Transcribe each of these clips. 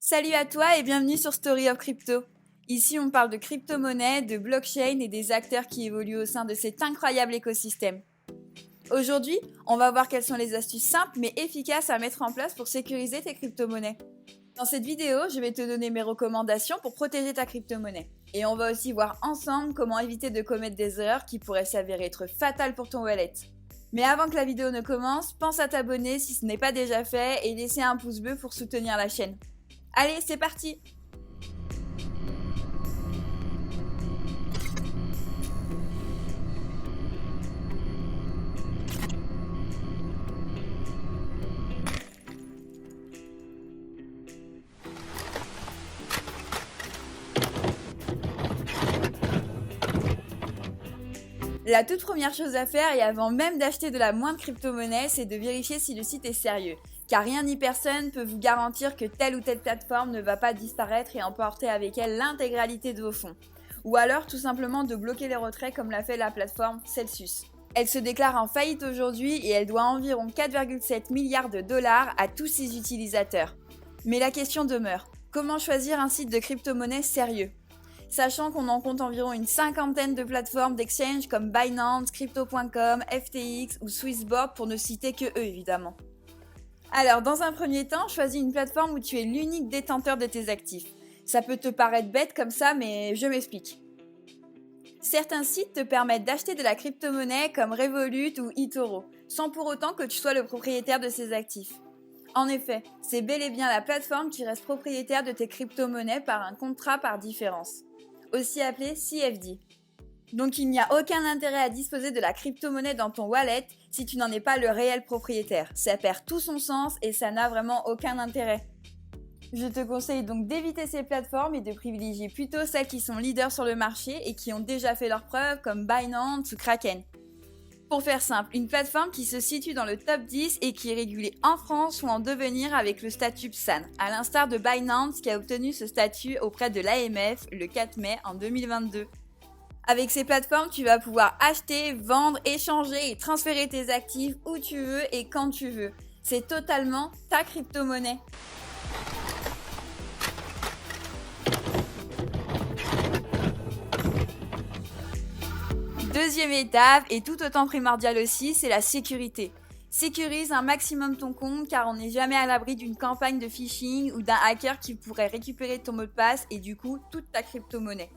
Salut à toi et bienvenue sur Story of Crypto. Ici, on parle de crypto-monnaie, de blockchain et des acteurs qui évoluent au sein de cet incroyable écosystème. Aujourd'hui, on va voir quelles sont les astuces simples mais efficaces à mettre en place pour sécuriser tes crypto-monnaies. Dans cette vidéo, je vais te donner mes recommandations pour protéger ta crypto-monnaie. Et on va aussi voir ensemble comment éviter de commettre des erreurs qui pourraient s'avérer être fatales pour ton wallet. Mais avant que la vidéo ne commence, pense à t'abonner si ce n'est pas déjà fait et laisser un pouce bleu pour soutenir la chaîne. Allez, c'est parti! La toute première chose à faire, et avant même d'acheter de la moindre crypto-monnaie, c'est de vérifier si le site est sérieux. Car rien ni personne peut vous garantir que telle ou telle plateforme ne va pas disparaître et emporter avec elle l'intégralité de vos fonds. Ou alors tout simplement de bloquer les retraits comme l'a fait la plateforme Celsius. Elle se déclare en faillite aujourd'hui et elle doit environ 4,7 milliards de dollars à tous ses utilisateurs. Mais la question demeure, comment choisir un site de crypto-monnaie sérieux ? Sachant qu'on en compte environ une cinquantaine de plateformes d'exchange comme Binance, Crypto.com, FTX ou Swissboard pour ne citer que eux évidemment. Alors dans un premier temps, choisis une plateforme où tu es l'unique détenteur de tes actifs. Ça peut te paraître bête comme ça, mais je m'explique. Certains sites te permettent d'acheter de la crypto-monnaie comme Revolut ou eToro, sans pour autant que tu sois le propriétaire de ces actifs. En effet, c'est bel et bien la plateforme qui reste propriétaire de tes crypto-monnaies par un contrat par différence, aussi appelé CFD. Donc il n'y a aucun intérêt à disposer de la crypto-monnaie dans ton wallet si tu n'en es pas le réel propriétaire. Ça perd tout son sens et ça n'a vraiment aucun intérêt. Je te conseille donc d'éviter ces plateformes et de privilégier plutôt celles qui sont leaders sur le marché et qui ont déjà fait leurs preuves comme Binance ou Kraken. Pour faire simple, une plateforme qui se situe dans le top 10 et qui est régulée en France ou en devenir avec le statut PSAN, à l'instar de Binance qui a obtenu ce statut auprès de l'AMF le 4 mai en 2022. Avec ces plateformes, tu vas pouvoir acheter, vendre, échanger et transférer tes actifs où tu veux et quand tu veux. C'est totalement ta crypto-monnaie. Deuxième étape, et tout autant primordiale aussi, c'est la sécurité. Sécurise un maximum ton compte car on n'est jamais à l'abri d'une campagne de phishing ou d'un hacker qui pourrait récupérer ton mot de passe et du coup toute ta crypto-monnaie.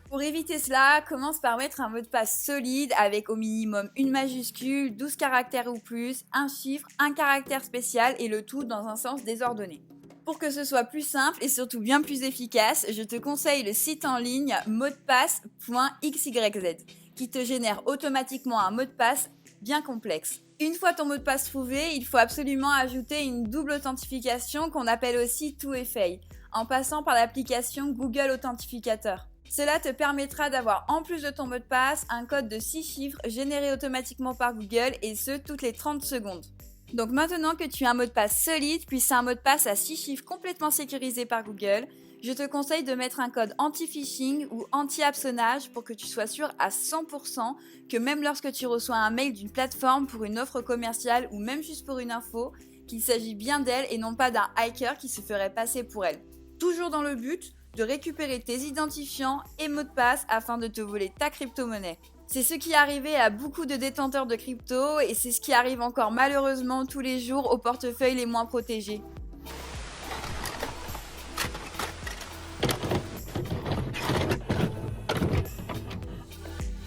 Pour éviter cela, commence par mettre un mot de passe solide avec au minimum une majuscule, 12 caractères ou plus, un chiffre, un caractère spécial et le tout dans un sens désordonné. Pour que ce soit plus simple et surtout bien plus efficace, je te conseille le site en ligne motdepasse.xyz qui te génère automatiquement un mot de passe bien complexe. Une fois ton mot de passe trouvé, il faut absolument ajouter une double authentification qu'on appelle aussi 2FA, en passant par l'application Google Authentificator. Cela te permettra d'avoir en plus de ton mot de passe un code de 6 chiffres généré automatiquement par Google et ce toutes les 30 secondes. Donc maintenant que tu as un mot de passe solide, puis c'est un mot de passe à 6 chiffres complètement sécurisé par Google, je te conseille de mettre un code anti-phishing ou anti-hameçonnage pour que tu sois sûr à 100% que même lorsque tu reçois un mail d'une plateforme pour une offre commerciale ou même juste pour une info, qu'il s'agit bien d'elle et non pas d'un hacker qui se ferait passer pour elle. Toujours dans le but de récupérer tes identifiants et mots de passe afin de te voler ta crypto-monnaie. C'est ce qui est arrivé à beaucoup de détenteurs de crypto et c'est ce qui arrive encore malheureusement tous les jours aux portefeuilles les moins protégés.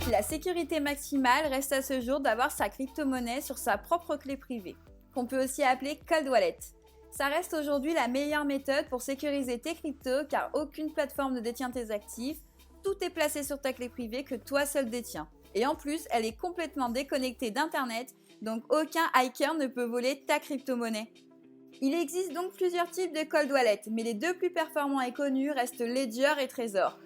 La sécurité maximale reste à ce jour d'avoir sa crypto-monnaie sur sa propre clé privée, qu'on peut aussi appeler cold wallet. Ça reste aujourd'hui la meilleure méthode pour sécuriser tes cryptos car aucune plateforme ne détient tes actifs, tout est placé sur ta clé privée que toi seul détiens. Et en plus, elle est complètement déconnectée d'internet, donc aucun hacker ne peut voler ta crypto-monnaie. Il existe donc plusieurs types de cold wallet, mais les deux plus performants et connus restent Ledger et Trezor.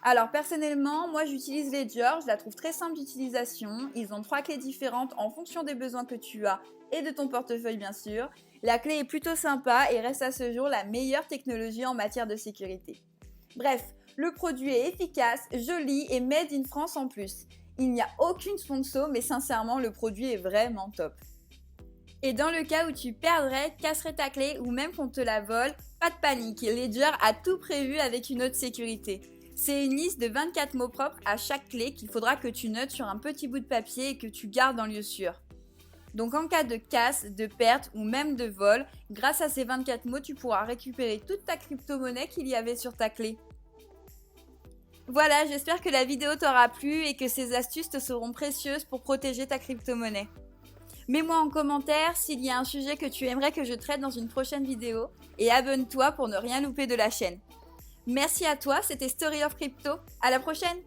Alors personnellement, moi j'utilise Ledger, je la trouve très simple d'utilisation, ils ont 3 clés différentes en fonction des besoins que tu as et de ton portefeuille bien sûr. La clé est plutôt sympa et reste à ce jour la meilleure technologie en matière de sécurité. Bref, le produit est efficace, joli et made in France en plus. Il n'y a aucune sponsor mais sincèrement le produit est vraiment top. Et dans le cas où tu perdrais, casserais ta clé ou même qu'on te la vole, Pas de panique, Ledger a tout prévu avec une autre sécurité. C'est une liste de 24 mots propres à chaque clé qu'il faudra que tu notes sur un petit bout de papier et que tu gardes en lieu sûr. Donc en cas de casse, de perte ou même de vol, grâce à ces 24 mots, tu pourras récupérer toute ta crypto-monnaie qu'il y avait sur ta clé. Voilà, j'espère que la vidéo t'aura plu et que ces astuces te seront précieuses pour protéger ta crypto-monnaie. Mets-moi en commentaire s'il y a un sujet que tu aimerais que je traite dans une prochaine vidéo et abonne-toi pour ne rien louper de la chaîne. Merci à toi, c'était Story of Crypto. À la prochaine!